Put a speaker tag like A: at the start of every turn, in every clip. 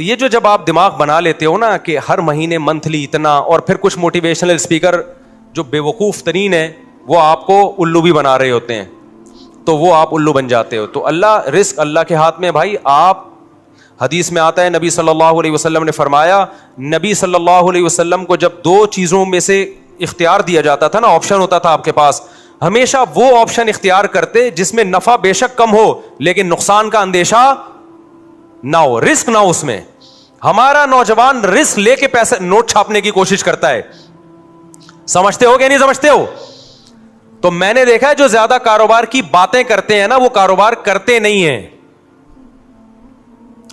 A: تو یہ جو جب آپ دماغ بنا لیتے ہو نا کہ ہر مہینے منتھلی اتنا, اور پھر کچھ موٹیویشنل اسپیکر جو بے وقوف ترین ہے وہ آپ کو الو بھی بنا رہے ہوتے ہیں, تو وہ آپ الو بن جاتے ہو. تو اللہ, رزق اللہ کے ہاتھ میں بھائی. آپ حدیث میں آتا ہے نبی صلی اللہ علیہ وسلم نے فرمایا, نبی صلی اللہ علیہ وسلم کو جب 2 چیزوں میں سے اختیار دیا جاتا تھا نا, آپشن ہوتا تھا آپ کے پاس, ہمیشہ وہ آپشن اختیار کرتے جس میں نفع بے شک کم ہو لیکن نقصان کا اندیشہ نہ ہو, رسک نہ ہو اس میں. ہمارا نوجوان رسک لے کے پیسے نوٹ چھاپنے کی کوشش کرتا ہے. سمجھتے ہو کہ نہیں سمجھتے ہو؟ تو میں نے دیکھا ہے جو زیادہ کاروبار کی باتیں کرتے ہیں نا, وہ کاروبار کرتے نہیں ہیں,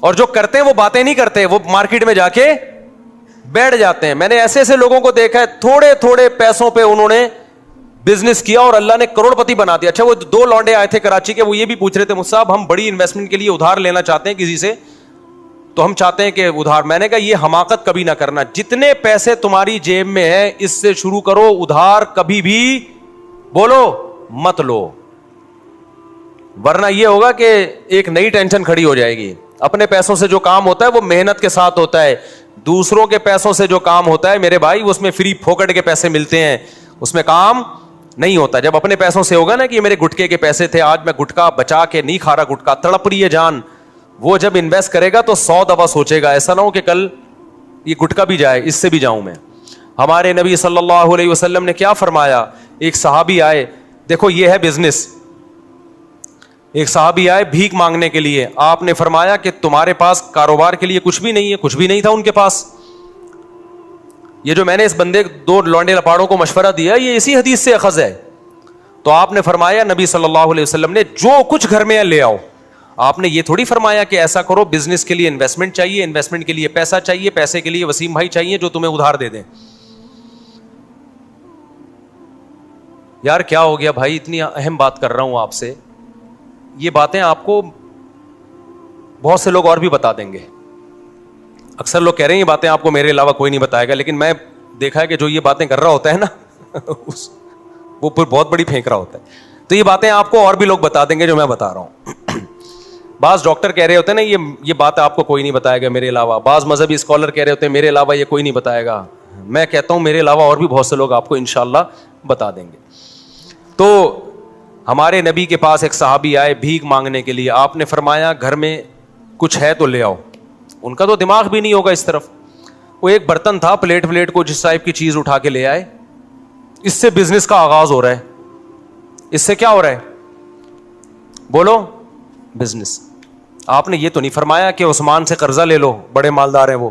A: اور جو کرتے ہیں وہ باتیں نہیں کرتے, وہ مارکیٹ میں جا کے بیٹھ جاتے ہیں. میں نے ایسے ایسے لوگوں کو دیکھا ہے تھوڑے تھوڑے پیسوں پہ انہوں نے بزنس کیا اور اللہ نے کروڑ پتی بنا دیا. اچھا, وہ 2 لونڈے آئے تھے کراچی کے, وہ یہ بھی پوچھ رہے تھے مجھ صاحب ہم بڑی انویسٹمنٹ کے لیے ادھار لینا چاہتے ہیں کسی سے, تو ہم چاہتے ہیں کہ ادھار. میں نے کہا یہ حماقت کبھی نہ کرنا, جتنے پیسے تمہاری جیب میں ہے اس سے شروع کرو, ادھار کبھی بھی بولو مت لو, ورنہ یہ ہوگا کہ ایک نئی ٹینشن کھڑی ہو جائے گی. اپنے پیسوں سے جو کام ہوتا ہے وہ محنت کے ساتھ ہوتا ہے, دوسروں کے پیسوں سے جو کام ہوتا ہے میرے بھائی اس میں فری پھوکٹ کے پیسے ملتے ہیں, اس میں کام نہیں ہوتا. جب اپنے پیسوں سے ہوگا نا کہ میرے گٹکے کے پیسے تھے, آج میں گٹکا بچا کے نہیں کھا رہا, گٹکا تڑپ رہی ہے جان, وہ جب انویسٹ کرے گا تو 100 دفعہ سوچے گا, ایسا نہ ہو کہ کل یہ گٹکا بھی جائے, اس سے بھی جاؤں میں. ہمارے نبی صلی اللہ علیہ وسلم نے کیا فرمایا, ایک صحابی آئے, دیکھو یہ ہے بزنس, ایک صحابی آئے بھیک مانگنے کے لیے, آپ نے فرمایا کہ تمہارے پاس کاروبار کے لیے کچھ بھی نہیں ہے, کچھ بھی نہیں تھا ان کے پاس. یہ جو میں نے اس بندے 2 لونڈے لپاڑوں کو مشورہ دیا یہ اسی حدیث سے اخذ ہے. تو آپ نے فرمایا, نبی صلی اللہ علیہ وسلم نے, جو کچھ گھر میں ہے لے آؤ. آپ نے یہ تھوڑی فرمایا کہ ایسا کرو, بزنس کے لیے انویسٹمنٹ چاہیے, انویسٹمنٹ کے لیے پیسہ چاہیے, پیسے کے لیے وسیم بھائی چاہیے جو تمہیں ادھار دے دیں. یار کیا ہو گیا بھائی, اتنی اہم بات کر رہا ہوں آپ سے, یہ باتیں آپ کو بہت سے لوگ اور بھی بتا دیں گے. اکثر لوگ کہہ رہے ہیں یہ باتیں آپ کو میرے علاوہ کوئی نہیں بتائے گا, لیکن میں دیکھا ہے کہ جو یہ باتیں کر رہا ہوتا ہے نا وہ پھر بہت بڑی پھینک رہا ہوتا ہے. تو یہ باتیں آپ کو اور بھی لوگ بتا دیں گے جو میں بتا رہا ہوں. بعض ڈاکٹر کہہ رہے ہوتے ہیں نا یہ بات آپ کو کوئی نہیں بتائے گا میرے علاوہ, بعض مذہبی اسکالر کہہ رہے ہوتے ہیں میرے علاوہ یہ کوئی نہیں بتائے گا. میں کہتا ہوں میرے علاوہ اور بھی بہت سے لوگ آپ کو انشاءاللہ بتا دیں گے. تو ہمارے نبی کے پاس ایک صحابی آئے بھیک مانگنے کے لیے, آپ نے فرمایا گھر میں کچھ ہے تو لے آؤ. ان کا تو دماغ بھی نہیں ہوگا اس طرف, وہ ایک برتن تھا, پلیٹ کو جس ٹائپ کی چیز اٹھا کے لے آئے. اس سے بزنس کا آغاز ہو رہا ہے. اس سے کیا ہو رہا ہے بولو, بزنس. آپ نے یہ تو نہیں فرمایا کہ عثمان سے قرضہ لے لو, بڑے مالدار ہیں وہ.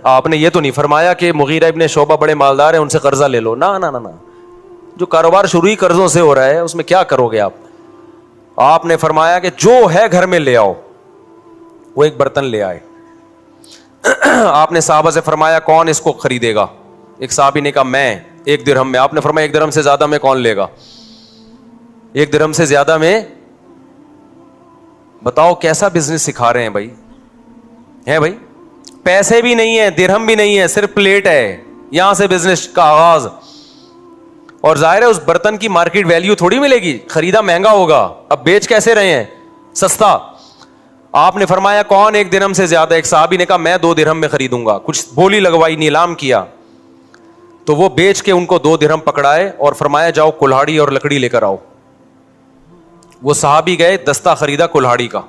A: آپ نے یہ تو نہیں فرمایا کہ مغیرہ ابن شعبہ بڑے مالدار ہیں ان سے قرضہ لے لو. نہ نہ نہ, جو کاروبار شروع ہی قرضوں سے ہو رہا ہے اس میں کیا کرو گے آپ. آپ نے فرمایا کہ جو ہے گھر میں لے آؤ. وہ ایک برتن لے آئے. آپ نے صحابہ سے فرمایا کون اس کو خریدے گا. ایک صحابی نے کہا میں, 1 درہم میں. آپ نے فرمایا 1 درہم سے زیادہ میں کون لے گا, 1 درہم سے زیادہ میں. بتاؤ کیسا بزنس سکھا رہے ہیں بھائی, ہے بھائی, پیسے بھی نہیں ہے, درہم بھی نہیں ہے, صرف پلیٹ ہے, یہاں سے بزنس کا آغاز. اور ظاہر ہے اس برتن کی مارکیٹ ویلیو تھوڑی ملے گی, خریدا مہنگا ہوگا, اب بیچ کیسے رہے ہیں سستا. آپ نے فرمایا کون 1 درہم سے زیادہ. ایک صحابی نے کہا میں 2 درہم میں خریدوں گا. کچھ بولی لگوائی, نیلام کیا, تو وہ بیچ کے ان کو 2 درہم پکڑائے اور فرمایا جاؤ کلہاڑی اور لکڑی لے کر آؤ. وہ صحابی گئے, دستہ خریدا کلہاڑی کا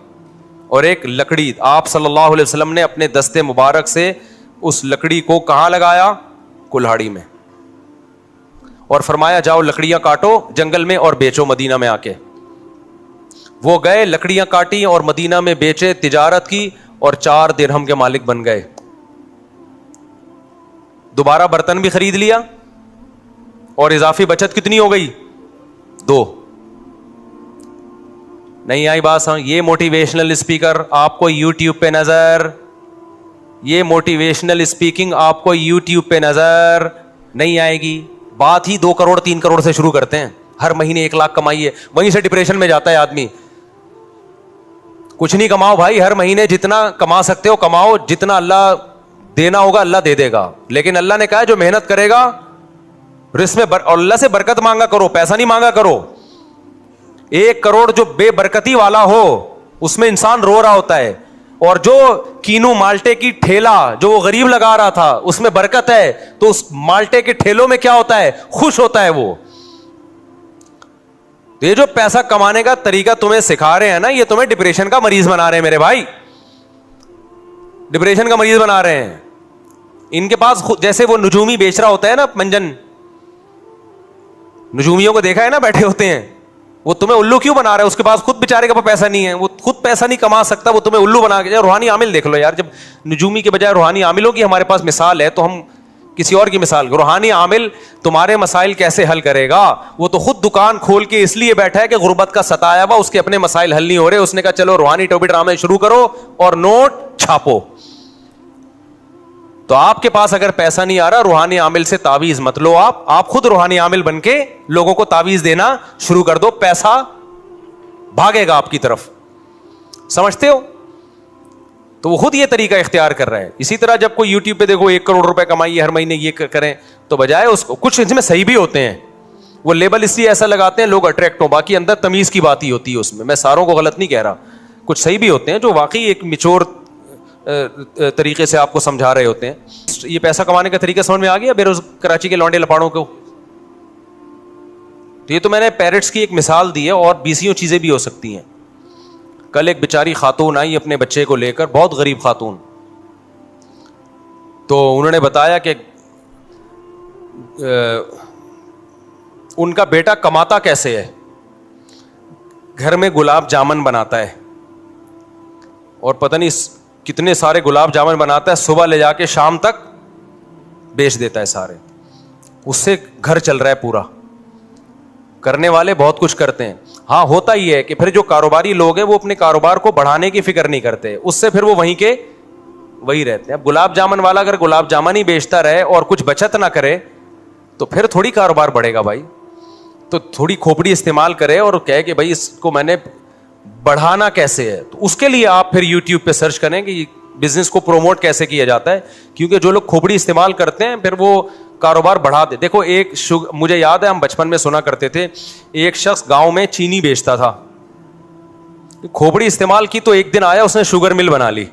A: اور ایک لکڑی. آپ صلی اللہ علیہ وسلم نے اپنے دستے مبارک سے اس لکڑی کو کہاں لگایا, کلہاڑی میں, اور فرمایا جاؤ لکڑیاں کاٹو جنگل میں اور بیچو مدینہ میں آ کے. وہ گئے, لکڑیاں کاٹی اور مدینہ میں بیچے, تجارت کی اور 4 درہم کے مالک بن گئے. دوبارہ برتن بھی خرید لیا اور اضافی بچت کتنی ہو گئی, 2. نہیں آئی بات سمجھ. یہ موٹیویشنل اسپیکر آپ کو یوٹیوب پہ نظر, یہ موٹیویشنل اسپیکنگ آپ کو یوٹیوب پہ نظر نہیں آئے گی. بات ہی 2 کروڑ 3 کروڑ سے شروع کرتے ہیں, ہر مہینے 1 لاکھ کمائیے, وہیں سے ڈپریشن میں جاتا ہے آدمی. کچھ نہیں کماؤ بھائی, ہر مہینے جتنا کما سکتے ہو کماؤ, جتنا اللہ دینا ہوگا اللہ دے دے گا. لیکن اللہ نے کہا جو محنت کرے گا رزق میں اور اللہ سے برکت مانگا کرو, پیسہ نہیں مانگا کرو. 1 کروڑ جو بے برکتی والا ہو اس میں انسان رو رہا ہوتا ہے, اور جو کینو مالٹے کی ٹھیلا جو وہ غریب لگا رہا تھا اس میں برکت ہے, تو اس مالٹے کے ٹھیلوں میں کیا ہوتا ہے, خوش ہوتا ہے وہ. یہ جو پیسہ کمانے کا طریقہ تمہیں سکھا رہے ہیں نا, یہ تمہیں ڈپریشن کا مریض بنا رہے ہیں میرے بھائی, ڈپریشن کا مریض بنا رہے ہیں. ان کے پاس جیسے وہ نجومی بیچ رہا ہوتا ہے نا, منجن نجومیوں کو دیکھا ہے نا, بیٹھے ہوتے ہیں, وہ تمہیں الو کیوں بنا رہا ہے؟ اس کے پاس خود بیچارے کے پاس پیسہ نہیں ہے, وہ خود پیسہ نہیں کما سکتا, وہ تمہیں الو بنا کے. روحانی عامل دیکھ لو یار, جب نجومی کے بجائے روحانی عاملوں کی ہمارے پاس مثال ہے تو ہم کسی اور کی مثال. روحانی عامل تمہارے مسائل کیسے حل کرے گا؟ وہ تو خود دکان کھول کے اس لیے بیٹھا ہے کہ غربت کا ستایا ہوا, اس کے اپنے مسائل حل نہیں ہو رہے, اس نے کہا چلو روحانی ٹوپی ڈرامے شروع کرو اور نوٹ چھاپو. تو آپ کے پاس اگر پیسہ نہیں آ رہا, روحانی عامل سے تعویذ مت لو, آپ خود روحانی عامل بن کے لوگوں کو تعویذ دینا شروع کر دو, پیسہ بھاگے گا آپ کی طرف. سمجھتے ہو؟ تو وہ خود یہ طریقہ اختیار کر رہا ہے. اسی طرح جب کوئی یوٹیوب پہ دیکھو 1 کروڑ روپے کمائیے ہر مہینے, یہ کریں, تو بجائے اس کو کچھ اس میں صحیح بھی ہوتے ہیں, وہ لیبل اس لیے ایسا لگاتے ہیں لوگ اٹریکٹ ہوں, باقی اندر تمیز کی بات ہی ہوتی ہے اس میں ساروں کو غلط نہیں کہہ رہا, کچھ صحیح بھی ہوتے ہیں جو واقعی ایک میچور طریقے سے آپ کو سمجھا رہے ہوتے ہیں. یہ پیسہ کمانے کا طریقہ سمجھ میں آ گیا کراچی کے لونڈے لپاڑوں کو؟ تو یہ تو میں نے پیرٹس کی ایک مثال دی ہے, اور 20 چیزیں بھی ہو سکتی ہیں. کل ایک بیچاری خاتون آئی اپنے بچے کو لے کر, بہت غریب خاتون, تو انہوں نے بتایا کہ ان کا بیٹا کماتا کیسے ہے, گھر میں گلاب جامن بناتا ہے, اور پتہ نہیں کتنے سارے گلاب جامن بناتا ہے, صبح لے جا کے شام تک بیچ دیتا ہے سارے, اس سے گھر چل رہا ہے پورا. کرنے والے بہت کچھ کرتے ہیں. ہاں ہوتا ہی ہے کہ پھر جو کاروباری لوگ ہیں وہ اپنے کاروبار کو بڑھانے کی فکر نہیں کرتے, اس سے پھر وہ وہیں کے وہی رہتے ہیں. اب گلاب جامن والا اگر گلاب جامن ہی بیچتا رہے اور کچھ بچت نہ کرے تو پھر تھوڑی کاروبار بڑھے گا بھائی. تو تھوڑی کھوپڑی استعمال کرے اور کہے کہ بھائی اس کو میں نے بڑھانا کیسے ہے, تو اس کے لیے آپ پھر یوٹیوب پہ سرچ کریں کہ بزنس کو پروموٹ کیسے کیا جاتا ہے, کیونکہ جو لوگ کھوپڑی استعمال کرتے ہیں پھر وہ کاروبار بڑھا دے. دیکھو مجھے یاد ہے ہم بچپن میں سنا کرتے تھے, ایک شخص گاؤں میں چینی بیچتا تھا, کھوپڑی استعمال کی تو ایک دن آیا اس نے شوگر مل بنا لی.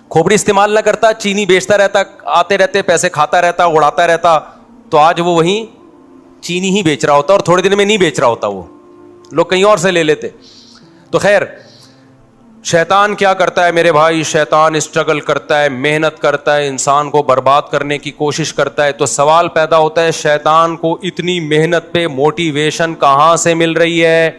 A: کھوپڑی استعمال نہ کرتا, چینی بیچتا رہتا, آتے رہتے پیسے کھاتا رہتا, اڑاتا رہتا, تو آج وہ وہیں چینی ہی بیچ رہا ہوتا, اور تھوڑے دن میں نہیں بیچ رہا ہوتا, وہ لوگ کہیں اور سے لے لیتے. تو خیر, شیطان کیا کرتا ہے میرے بھائی, شیطان اسٹرگل کرتا ہے, محنت کرتا ہے, انسان کو برباد کرنے کی کوشش کرتا ہے. تو سوال پیدا ہوتا ہے, شیطان کو اتنی محنت پہ موٹیویشن کہاں سے مل رہی ہے؟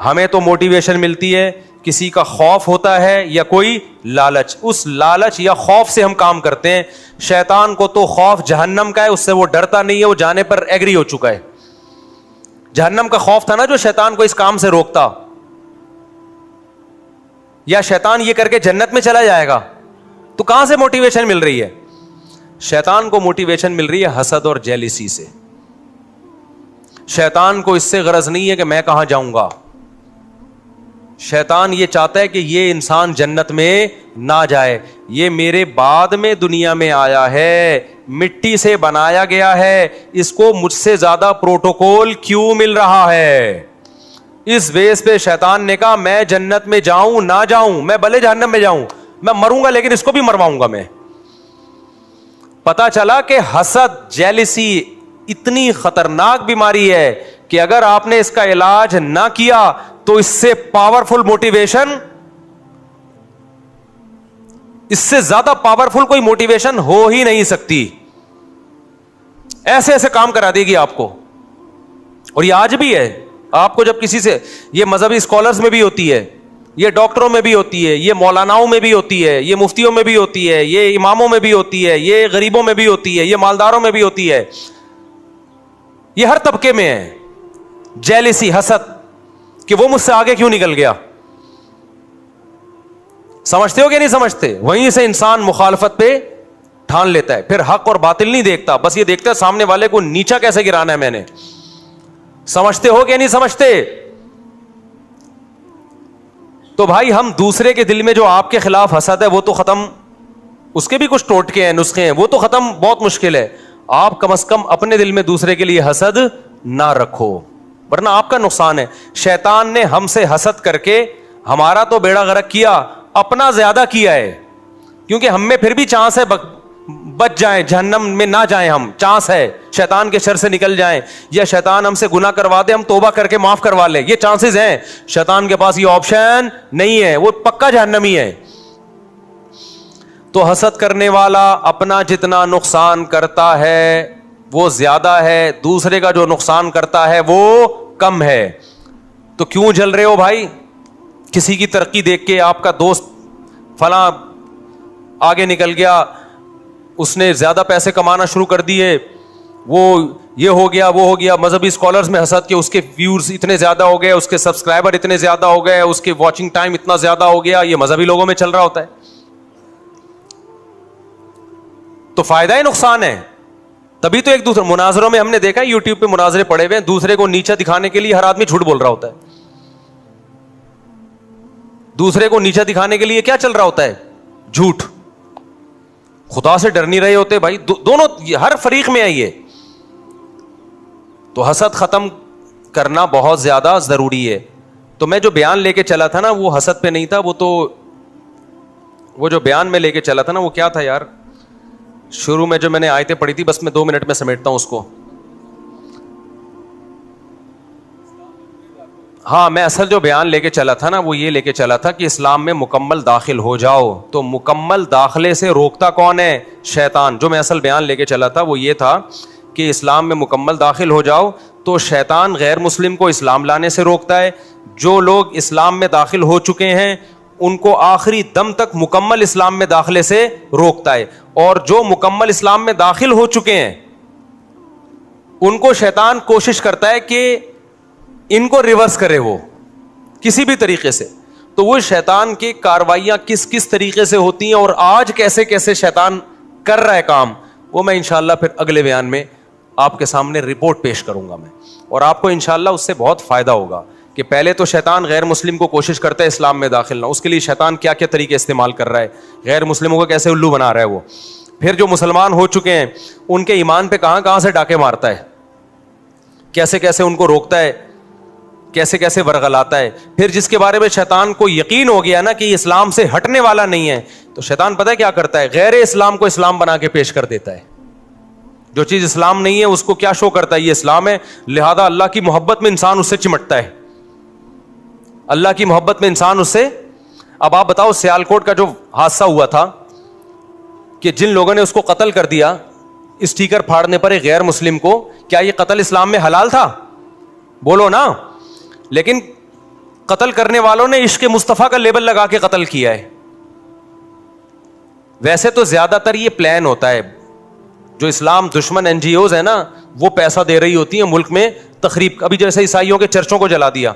A: ہمیں تو موٹیویشن ملتی ہے, کسی کا خوف ہوتا ہے یا کوئی لالچ, اس لالچ یا خوف سے ہم کام کرتے ہیں. شیطان کو تو خوف جہنم کا ہے, اس سے وہ ڈرتا نہیں ہے, وہ جانے پر ایگری ہو چکا ہے. جہنم کا خوف تھا نا جو شیطان کو اس کام سے روکتا, یا شیطان یہ کر کے جنت میں چلا جائے گا. تو کہاں سے موٹیویشن مل رہی ہے؟ شیطان کو موٹیویشن مل رہی ہے حسد اور جیلسی سے. شیطان کو اس سے غرض نہیں ہے کہ میں کہاں جاؤں گا, شیطان یہ چاہتا ہے کہ یہ انسان جنت میں نہ جائے. یہ میرے بعد میں دنیا میں آیا ہے, مٹی سے بنایا گیا ہے, اس کو مجھ سے زیادہ پروٹوکول کیوں مل رہا ہے؟ اس بیس پہ شیطان نے کہا میں جنت میں جاؤں نہ جاؤں, میں بھلے جہنم میں جاؤں, میں مروں گا لیکن اس کو بھی مرواؤں گا میں. پتا چلا کہ حسد, جیلسی اتنی خطرناک بیماری ہے کہ اگر آپ نے اس کا علاج نہ کیا تو اس سے پاورفل موٹیویشن, اس سے زیادہ پاورفل کوئی موٹیویشن ہو ہی نہیں سکتی. ایسے ایسے کام کرا دے گی آپ کو. اور یہ آج بھی ہے, آپ کو جب کسی سے, یہ مذہبی اسکالرز میں بھی ہوتی ہے, یہ ڈاکٹروں میں بھی ہوتی ہے, یہ مولاناؤں میں بھی ہوتی ہے, یہ مفتیوں میں بھی ہوتی ہے, یہ اماموں میں بھی ہوتی ہے, یہ غریبوں میں بھی ہوتی ہے, یہ مالداروں میں بھی ہوتی ہے, یہ ہر طبقے میں ہے. جیلسی, حسد کہ وہ مجھ سے آگے کیوں نکل گیا. سمجھتے ہو کہ نہیں سمجھتے؟ وہیں سے انسان مخالفت پہ ٹھان لیتا ہے, پھر حق اور باطل نہیں دیکھتا, بس یہ دیکھتا ہے سامنے والے کو نیچا کیسے گرانا ہے میں نے. سمجھتے ہو کہ نہیں سمجھتے؟ تو بھائی ہم دوسرے کے دل میں جو آپ کے خلاف حسد ہے وہ تو ختم, اس کے بھی کچھ ٹوٹکے ہیں, نسخے ہیں, وہ تو ختم بہت مشکل ہے. آپ کم از کم اپنے دل میں دوسرے کے لیے حسد نہ رکھو, ورنہ آپ کا نقصان ہے. شیطان نے ہم سے حسد کر کے ہمارا تو بیڑا غرق کیا, اپنا زیادہ کیا ہے, کیونکہ ہم میں پھر بھی چانس ہے بچ جائیں, جہنم میں نہ جائیں, ہم چانس ہے شیطان کے شر سے نکل جائیں, یا شیطان ہم سے گناہ کروا دے, ہم توبہ کر کے معاف کروا لیں, یہ چانسز ہیں. شیطان کے پاس یہ آپشن نہیں ہے, وہ پکا جہنمی ہے. تو حسد کرنے والا اپنا جتنا نقصان کرتا ہے وہ زیادہ ہے, دوسرے کا جو نقصان کرتا ہے وہ کم ہے. تو کیوں جل رہے ہو بھائی؟ کسی کی ترقی دیکھ کے, آپ کا دوست فلاں آگے نکل گیا, اس نے زیادہ پیسے کمانا شروع کر دیے, وہ یہ ہو گیا وہ ہو گیا. مذہبی اسکالرز میں حسد کہ اس کے ویورز اتنے زیادہ ہو گئے, اس کے سبسکرائبر اتنے زیادہ ہو گئے, اس کے واچنگ ٹائم اتنا زیادہ ہو گیا. یہ مذہبی لوگوں میں چل رہا ہوتا ہے. تو فائدہ ہے نقصان ہے. تبھی تو ایک دوسرے مناظروں میں ہم نے دیکھا, یوٹیوب پہ مناظرے پڑے ہوئے ہیں, دوسرے کو نیچا دکھانے کے لیے ہر آدمی جھوٹ بول رہا ہوتا ہے. دوسرے کو نیچا دکھانے کے لیے کیا چل رہا ہوتا ہے؟ جھوٹ. خدا سے ڈر نہیں رہے ہوتے بھائی. دونوں ہر فریق میں آئیے. تو حسد ختم کرنا بہت زیادہ ضروری ہے. تو میں جو بیان لے کے چلا تھا نا وہ حسد پہ نہیں تھا, وہ جو بیان میں لے کے چلا تھا نا وہ کیا تھا یار, شروع میں جو میں نے آیتیں پڑھی تھی, بس میں 2 منٹ میں سمیٹتا ہوں اس کو. ہاں, میں اصل جو بیان لے کے چلا تھا نا وہ یہ لے کے چلا تھا کہ اسلام میں مکمل داخل ہو جاؤ. تو مکمل داخلے سے روکتا کون ہے؟ شیطان. جو میں اصل بیان لے کے چلا تھا وہ یہ تھا کہ اسلام میں مکمل داخل ہو جاؤ تو شیطان غیر مسلم کو اسلام لانے سے روکتا ہے. جو لوگ اسلام میں داخل ہو چکے ہیں ان کو آخری دم تک مکمل اسلام میں داخلے سے روکتا ہے, اور جو مکمل اسلام میں داخل ہو چکے ہیں ان کو شیطان کوشش کرتا ہے کہ ان کو ریورس کرے وہ کسی بھی طریقے سے. تو وہ شیطان کی کاروائیاں کس طریقے سے ہوتی ہیں اور آج کیسے کیسے شیطان کر رہا ہے کام, وہ میں انشاءاللہ پھر اگلے بیان میں آپ کے سامنے رپورٹ پیش کروں گا میں, اور آپ کو انشاءاللہ اس سے بہت فائدہ ہوگا. کہ پہلے تو شیطان غیر مسلم کو کوشش کرتا ہے اسلام میں داخل نہ, اس کے لیے شیطان کیا کیا طریقے استعمال کر رہا ہے, غیر مسلموں کو کیسے الو بنا رہا ہے وہ. پھر جو مسلمان ہو چکے ہیں ان کے ایمان پہ کہاں سے ڈاکے مارتا ہے, کیسے کیسے ان کو روکتا ہے, کیسے کیسے ورغلاتا ہے. پھر جس کے بارے میں شیطان کو یقین ہو گیا نا کہ یہ اسلام سے ہٹنے والا نہیں ہے, تو شیطان پتہ ہے کیا کرتا ہے, غیر اسلام کو اسلام بنا کے پیش کر دیتا ہے. جو چیز اسلام نہیں ہے اس کو کیا شو کرتا ہے, یہ اسلام ہے, لہذا اللہ کی محبت میں انسان اس سے چمٹتا ہے, اللہ کی محبت میں انسان اس سے. اب آپ بتاؤ سیالکوٹ کا جو حادثہ ہوا تھا کہ جن لوگوں نے اس کو قتل کر دیا اسٹیکر پھاڑنے پر ایک غیر مسلم کو, کیا یہ قتل اسلام میں حلال تھا؟ بولو نا. لیکن قتل کرنے والوں نے عشق مصطفیٰ کا لیبل لگا کے قتل کیا ہے. ویسے تو زیادہ تر یہ پلان ہوتا ہے, جو اسلام دشمن این جی اوز ہے نا وہ پیسہ دے رہی ہوتی ہیں ملک میں تخریب. ابھی جیسے عیسائیوں کے چرچوں کو جلا دیا,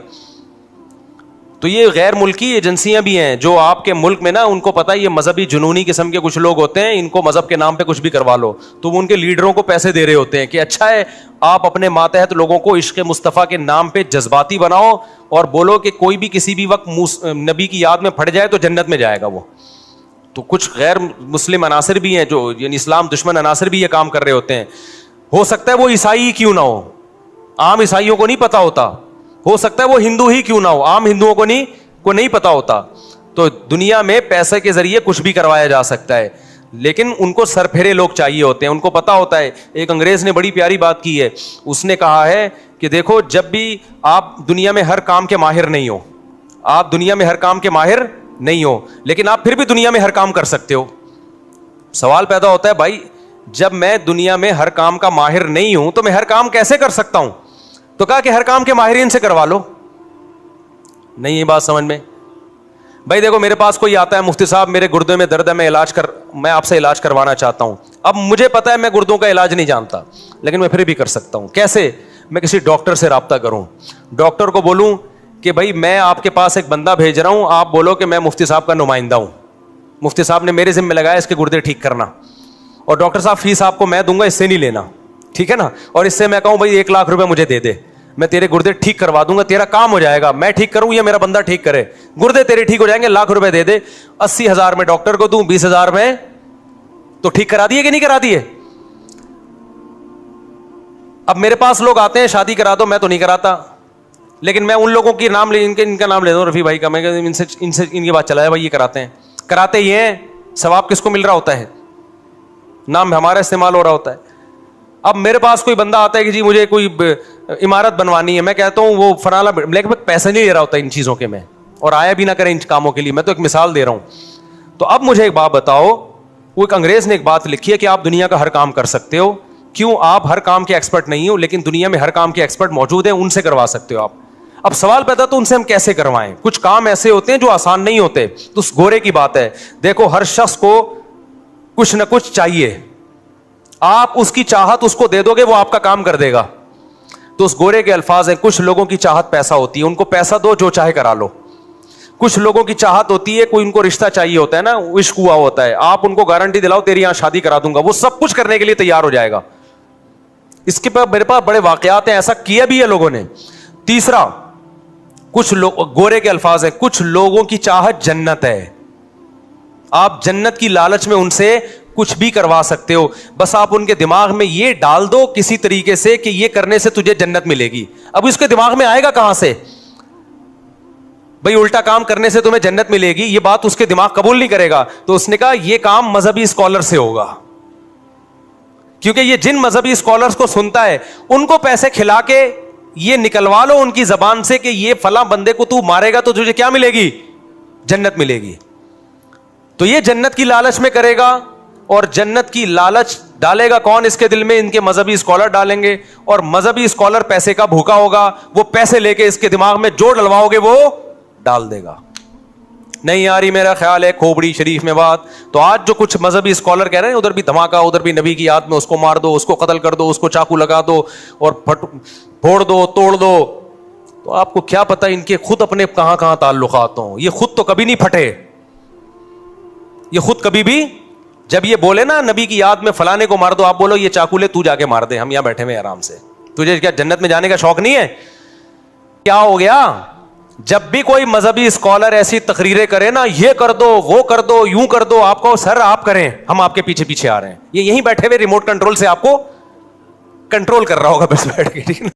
A: تو یہ غیر ملکی ایجنسیاں بھی ہیں جو آپ کے ملک میں نا ان کو پتا ہے یہ مذہبی جنونی قسم کے کچھ لوگ ہوتے ہیں, ان کو مذہب کے نام پہ کچھ بھی کروا لو, تو وہ ان کے لیڈروں کو پیسے دے رہے ہوتے ہیں کہ اچھا ہے آپ اپنے ماتحت لوگوں کو عشق مصطفیٰ کے نام پہ جذباتی بناؤ اور بولو کہ کوئی بھی کسی بھی وقت نبی کی یاد میں پھٹ جائے تو جنت میں جائے گا وہ. تو کچھ غیر مسلم عناصر بھی ہیں جو یعنی اسلام دشمن عناصر بھی یہ کام کر رہے ہوتے ہیں. ہو سکتا ہے وہ عیسائی کیوں نہ ہو, عام عیسائیوں کو نہیں پتا ہوتا, ہو سکتا ہے وہ ہندو ہی کیوں نہ ہو, عام ہندوؤں کو نہیں پتا ہوتا. تو دنیا میں پیسے کے ذریعے کچھ بھی کروایا جا سکتا ہے, لیکن ان کو سر پھیرے لوگ چاہیے ہوتے ہیں, ان کو پتا ہوتا ہے. ایک انگریز نے بڑی پیاری بات کی ہے, اس نے کہا ہے کہ دیکھو جب بھی آپ دنیا میں ہر کام کے ماہر نہیں ہو, آپ دنیا میں ہر کام کے ماہر نہیں ہو, لیکن آپ پھر بھی دنیا میں ہر کام کر سکتے ہو. سوال پیدا ہوتا ہے بھائی جب میں دنیا میں ہر کام کا ماہر نہیں ہوں تو میں ہر کام کیسے کر سکتا ہوں؟ تو کہا کہ ہر کام کے ماہرین سے کروا لو. نہیں یہ بات سمجھ میں بھائی. دیکھو میرے پاس کوئی آتا ہے, مفتی صاحب میرے گردے میں درد ہے, میں آپ سے علاج کروانا چاہتا ہوں. اب مجھے پتا ہے میں گردوں کا علاج نہیں جانتا, لیکن میں پھر بھی کر سکتا ہوں. کیسے؟ میں کسی ڈاکٹر سے رابطہ کروں, ڈاکٹر کو بولوں کہ بھائی میں آپ کے پاس ایک بندہ بھیج رہا ہوں, آپ بولو کہ میں مفتی صاحب کا نمائندہ ہوں, مفتی صاحب نے میرے ذمہ لگایا اس کے گردے ٹھیک کرنا, اور ڈاکٹر صاحب فیس آپ کو میں دوں گا, اس سے نہیں لینا, ٹھیک ہے نا. اور اس سے میں کہوں بھائی 1 لاکھ روپے مجھے دے دے, میں تیرے گردے ٹھیک کروا دوں گا, تیرا کام ہو جائے گا. میں ٹھیک کروں یا میرا بندہ ٹھیک کرے, گردے تیرے ٹھیک ہو جائیں گے, 1 لاکھ روپے دے دے. 80,000 میں ڈاکٹر کو دوں, 20,000 میں تو ٹھیک کرا دیے کہ نہیں کرا دیے؟ اب میرے پاس لوگ آتے ہیں شادی کرا دو, میں تو نہیں کراتا. لیکن میں ان لوگوں کی نام ان کا نام لے دوں رفیع بھائی کا, میں ان سے ان کی بات چلایا بھائی یہ کراتے یہ ہیں, ثواب کس کو مل رہا ہوتا ہے؟ نام ہمارا استعمال ہو رہا ہوتا ہے. اب میرے پاس کوئی بندہ آتا ہے کہ جی مجھے کوئی عمارت بنوانی ہے, میں کہتا ہوں وہ فلانا, لیکن پیسے نہیں لے رہا ہوتا ان چیزوں کے میں, اور آیا بھی نہ کریں ان کاموں کے لیے, میں تو ایک مثال دے رہا ہوں. تو اب مجھے ایک بات بتاؤ, وہ ایک انگریز نے ایک بات لکھی ہے کہ آپ دنیا کا ہر کام کر سکتے ہو. کیوں؟ آپ ہر کام کے ایکسپرٹ نہیں ہو, لیکن دنیا میں ہر کام کے ایکسپرٹ موجود ہیں, ان سے کروا سکتے ہو آپ. اب سوال پیدا تو ان سے ہم کیسے کروائیں؟ کچھ کام ایسے ہوتے ہیں جو آسان نہیں ہوتے. تو اس گورے کی بات ہے, دیکھو ہر شخص کو کچھ نہ کچھ چاہیے, آپ اس کی چاہت اس کو دے دو گے, وہ آپ کا کام کر دے گا. تو اس گورے کے الفاظ ہیں, کچھ لوگوں کی چاہت پیسہ ہوتی ہے, ان کو پیسہ دو جو چاہے کرا لو. کچھ لوگوں کی چاہت ہوتی ہے, کوئی ان کو رشتہ چاہیے ہوتا ہے نا, عشق ہوا ہوتا ہے, آپ ان کو گارنٹی دلاؤ تیری یہاں شادی کرا دوں گا, وہ سب کچھ کرنے کے لیے تیار ہو جائے گا. اس کے میرے پاس بڑے واقعات ہیں, ایسا کیا بھی ہے لوگوں نے. تیسرا, کچھ لوگ, گورے کے الفاظ ہیں, کچھ لوگوں کی چاہت جنت ہے, آپ جنت کی لالچ میں ان سے کچھ بھی کروا سکتے ہو, بس آپ ان کے دماغ میں یہ ڈال دو کسی طریقے سے کہ یہ کرنے سے تجھے جنت ملے گی. اب اس کے دماغ میں آئے گا کہاں سے بھئی الٹا کام کرنے سے تمہیں جنت ملے گی؟ یہ بات اس کے دماغ قبول نہیں کرے گا. تو اس نے کہا یہ کام مذہبی اسکالر سے ہوگا, کیونکہ یہ جن مذہبی اسکالرز کو سنتا ہے ان کو پیسے کھلا کے یہ نکلوا لو ان کی زبان سے کہ یہ فلاں بندے کو تو مارے گا تو تجھے کیا ملے گی؟ جنت ملے گی. تو یہ جنت کی لالچ میں کرے گا, اور جنت کی لالچ ڈالے گا کون اس کے دل میں؟ ان کے مذہبی اسکالر ڈالیں گے, اور مذہبی اسکالر پیسے کا بھوکا ہوگا, وہ پیسے لے کے اس کے دماغ میں جو ڈلواؤ گے وہ ڈال دے گا. نہیں آ رہی میرا خیال ہے کھوپڑی شریف میں بات؟ تو آج جو کچھ مذہبی اسکالر کہہ رہے ہیں ادھر بھی دھماکہ, ادھر بھی نبی کی یاد میں اس کو مار دو, اس کو قتل کر دو, اس کو چاقو لگا دو اور پھوڑ دو, توڑ دو, تو آپ کو کیا پتا ان کے خود اپنے کہاں کہاں تعلقات ہوں. یہ خود تو کبھی نہیں پھٹے, یہ خود کبھی بھی, جب یہ بولے نا نبی کی یاد میں فلانے کو مار دو, آپ بولو یہ چاقو لے تو جا کے مار دے, ہم یہاں بیٹھے ہوئے آرام سے, تجھے کیا جنت میں جانے کا شوق نہیں ہے؟ کیا ہو گیا؟ جب بھی کوئی مذہبی اسکالر ایسی تقریریں کرے نا, یہ کر دو, وہ کر دو, یوں کر دو, آپ کو سر آپ کریں, ہم آپ کے پیچھے پیچھے آ رہے ہیں. یہ یہیں بیٹھے ہوئے ریموٹ کنٹرول سے آپ کو کنٹرول کر رہا ہوگا بس بیٹھ کے, ٹھیک ہے.